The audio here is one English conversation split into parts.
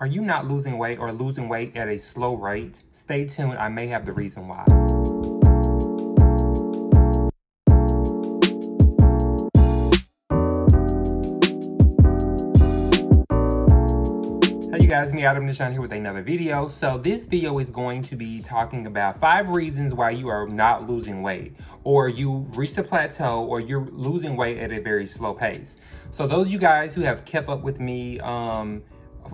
Are you not losing weight or losing weight at a slow rate? Stay tuned, I may have the reason why. Hey you guys, me Adam Nishan here with another video. So this video is going to be talking about 5 reasons why you are not losing weight, or you've reached a plateau, or you're losing weight at a very slow pace. So those of you guys who have kept up with me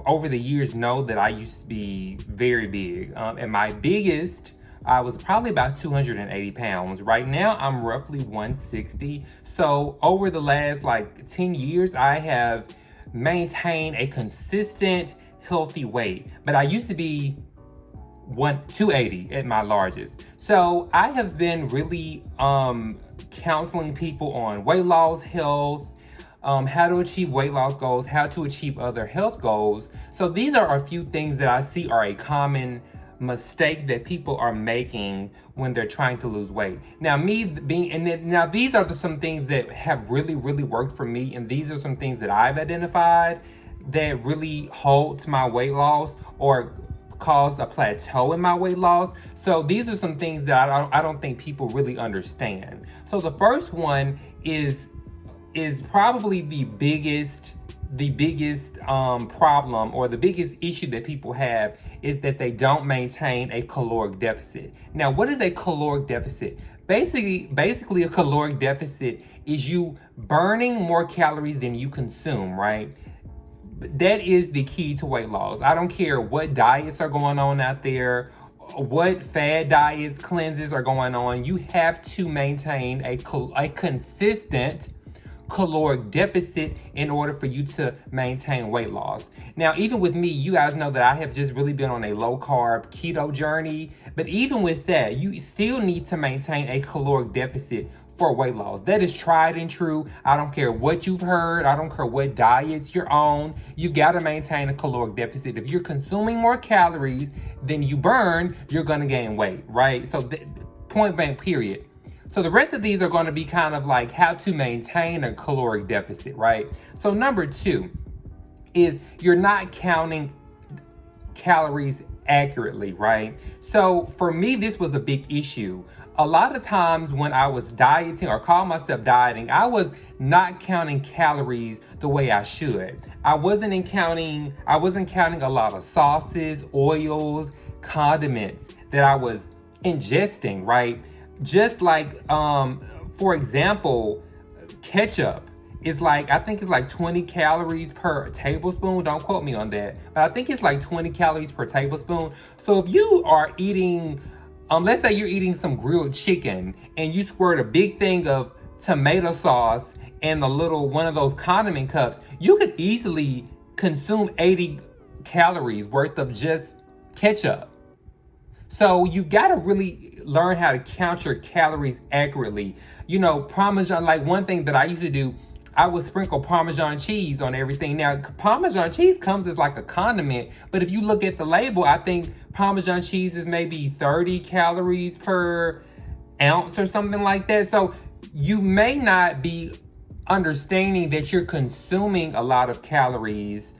over the years know that I used to be very big, and my biggest I was probably about 280 pounds. Right now, I'm roughly 160. So over the last like 10 years, I have maintained a consistent, healthy weight. But I used to be 280 at my largest. So I have been really counseling people on weight loss, health, how to achieve weight loss goals, how to achieve other health goals. So these are a few things that I see are a common mistake that people are making when they're trying to lose weight. Now now these are some things that have really worked for me, and these are some things that I've identified that really hold my weight loss or caused a plateau in my weight loss. So these are some things that I don't think people really understand. So the first one is probably the biggest problem, or the biggest issue that people have, is that they don't maintain a caloric deficit. Now, what is a caloric deficit? Basically a caloric deficit is you burning more calories than you consume, right? That is the key to weight loss. I don't care what diets are going on out there, what fad diets, cleanses are going on. You have to maintain a consistent caloric deficit in order for you to maintain weight loss. Now, even with me, you guys know that I have just really been on a low carb keto journey, but even with that, you still need to maintain a caloric deficit for weight loss. That is tried and true. I don't care what you've heard. I don't care what diets you're on. You got to maintain a caloric deficit. If you're consuming more calories than you burn, you're going to gain weight, right? So point blank, period. So the rest of these are going to be kind of like how to maintain a caloric deficit, right? So number 2 is you're not counting calories accurately, right? So for me, this was a big issue. A lot of times when I was dieting or call myself dieting, I was not counting calories the way I should. I wasn't counting a lot of sauces, oils, condiments that I was ingesting, right? Just like, for example, ketchup is like, I think it's like 20 calories per tablespoon. Don't quote me on that, but I think it's like 20 calories per tablespoon. So if you are eating, let's say you're eating some grilled chicken and you squirt a big thing of tomato sauce and a little one of those condiment cups, you could easily consume 80 calories worth of just ketchup. So you gotta really learn how to count your calories accurately. You know, Parmesan, like one thing that I used to do, I would sprinkle Parmesan cheese on everything. Now, Parmesan cheese comes as like a condiment, but if you look at the label, I think Parmesan cheese is maybe 30 calories per ounce or something like that. So you may not be understanding that you're consuming a lot of calories,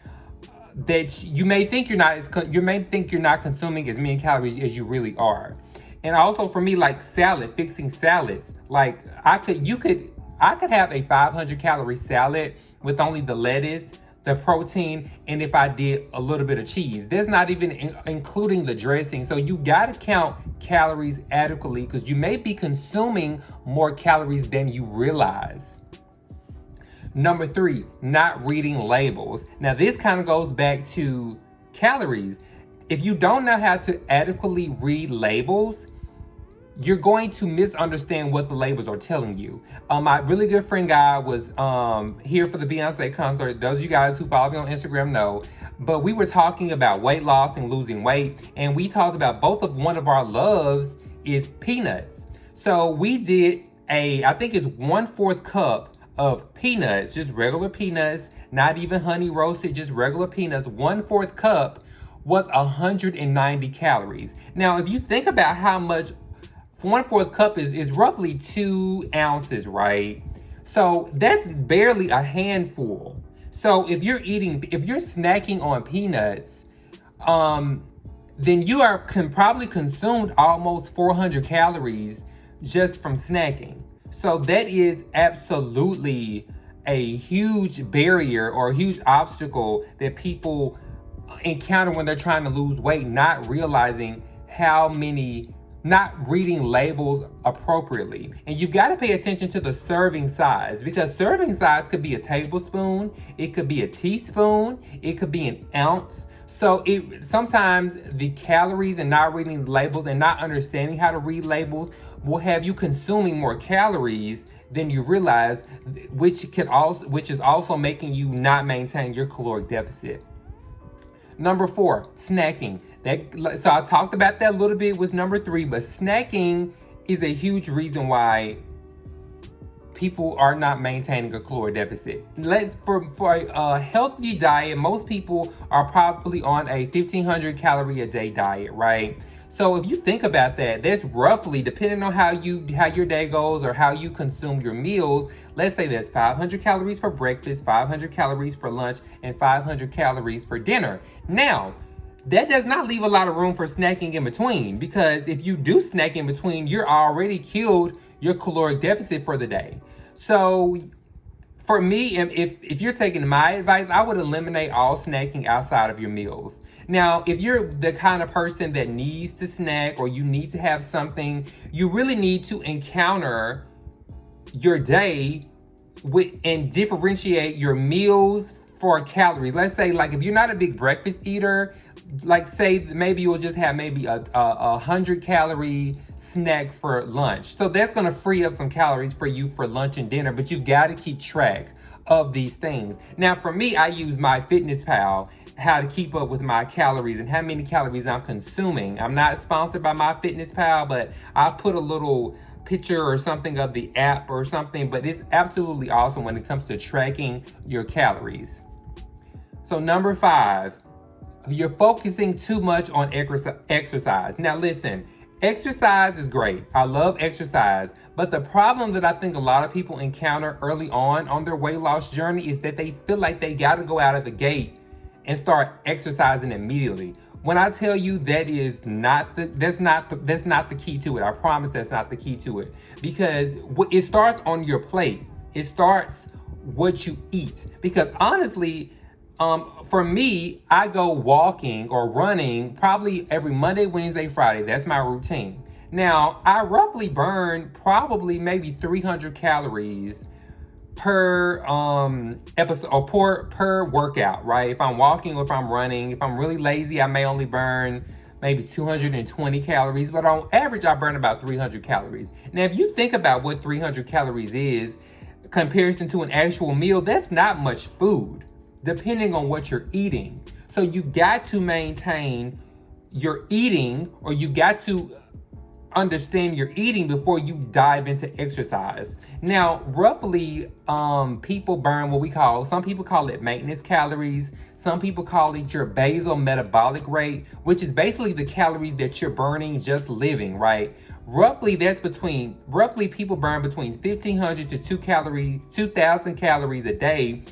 that you may think you're not consuming as many calories as you really are. And also for me, like fixing salads, like I could have a 500 calorie salad with only the lettuce, the protein, and if I did a little bit of cheese. That's not even including the dressing. So you gotta count calories adequately, because you may be consuming more calories than you realize. Number 3, not reading labels. Now this kind of goes back to calories. If you don't know how to adequately read labels, you're going to misunderstand what the labels are telling you. My really good friend guy was here for the Beyonce concert. Those of you guys who follow me on Instagram know. But we were talking about weight loss and losing weight, and we talked about one of our loves is peanuts. So we did I think it's 1/4 cup of peanuts, just regular peanuts, not even honey roasted, just regular peanuts. 1/4 cup was 190 calories. Now, if you think about how much 1/4 cup is roughly 2 ounces, right? So that's barely a handful. So if you're snacking on peanuts then you probably consumed almost 400 calories just from snacking. So that is absolutely a huge barrier or a huge obstacle that people encounter when they're trying to lose weight, not realizing not reading labels appropriately. And you've got to pay attention to the serving size, because serving size could be a tablespoon, it could be a teaspoon, it could be an ounce. So sometimes the calories and not reading labels and not understanding how to read labels will have you consuming more calories than you realize, which is also making you not maintain your caloric deficit. Number 4, snacking. So I talked about that a little bit with number 3, but snacking is a huge reason why people are not maintaining a caloric deficit. For a healthy diet, most people are probably on a 1,500 calorie a day diet, right? So if you think about that, that's roughly, depending on how your day goes or how you consume your meals, let's say that's 500 calories for breakfast, 500 calories for lunch, and 500 calories for dinner. Now, that does not leave a lot of room for snacking in between, because if you do snack in between, you're already killed your caloric deficit for the day. So for me, if you're taking my advice, I would eliminate all snacking outside of your meals. Now, if you're the kind of person that needs to snack or you need to have something, you really need to encounter your day and differentiate your meals for calories. Let's say, like, if you're not a big breakfast eater, like, say maybe you'll just have maybe a 100 calorie snack for lunch. So that's gonna free up some calories for you for lunch and dinner, but you've got to keep track of these things. Now, for me, I use MyFitnessPal, how to keep up with my calories and how many calories I'm consuming. I'm not sponsored by MyFitnessPal, but I put a little picture or something of the app or something, but it's absolutely awesome when it comes to tracking your calories. So number 5, you're focusing too much on exercise. Now listen, exercise is great. I love exercise, but the problem that I think a lot of people encounter early on their weight loss journey is that they feel like they got to go out of the gate and start exercising immediately. When I tell you that's not the key to it. I promise that's not the key to it, because it starts on your plate. It starts what you eat. Because honestly, for me, I go walking or running probably every Monday, Wednesday, Friday. That's my routine. Now, I roughly burn probably maybe 300 calories per episode or per workout, right? If I'm walking or if I'm running, if I'm really lazy, I may only burn maybe 220 calories, but on average, I burn about 300 calories. Now, if you think about what 300 calories is comparison to an actual meal, that's not much food, depending on what you're eating. So you got to maintain your eating, or you got to understand your eating before you dive into exercise. Now, roughly, people burn some people call it maintenance calories. Some people call it your basal metabolic rate, which is basically the calories that you're burning just living, right? Roughly people burn between 1,500 to 2,000 calories a day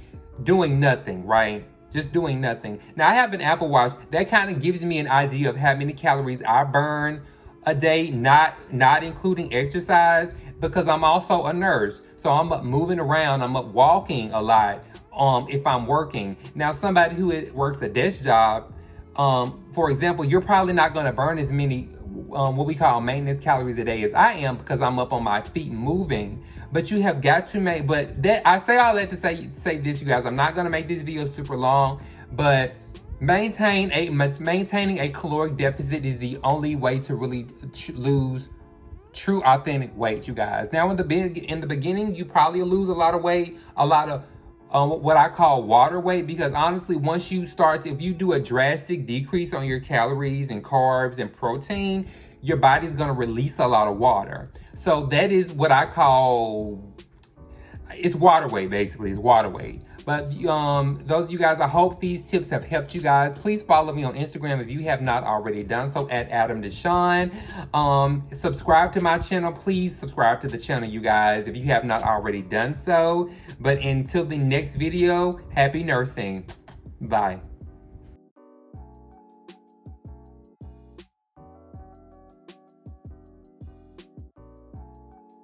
doing nothing, right? Just doing nothing. Now, I have an Apple Watch that kind of gives me an idea of how many calories I burn a day, not including exercise, because I'm also a nurse. So I'm up moving around, I'm up walking a lot if I'm working. Now, somebody who works a desk job, for example, you're probably not going to burn as many what we call maintenance calories a day as I am, because I'm up on my feet moving. But you have got to I say all that to say this, you guys. I'm not going to make this video super long, but maintaining a caloric deficit is the only way to really lose true authentic weight, you guys. Now, in the beginning, you probably lose a lot of weight, a lot of what I call water weight, because honestly, once if you do a drastic decrease on your calories and carbs and protein, your body's going to release a lot of water. So that is what I call, it's water weight, basically. It's water weight. But those of you guys, I hope these tips have helped you guys. Please follow me on Instagram if you have not already done so, at Adam Deshawn. Subscribe to my channel. Please subscribe to the channel, you guys, if you have not already done so. But until the next video, happy nursing. Bye.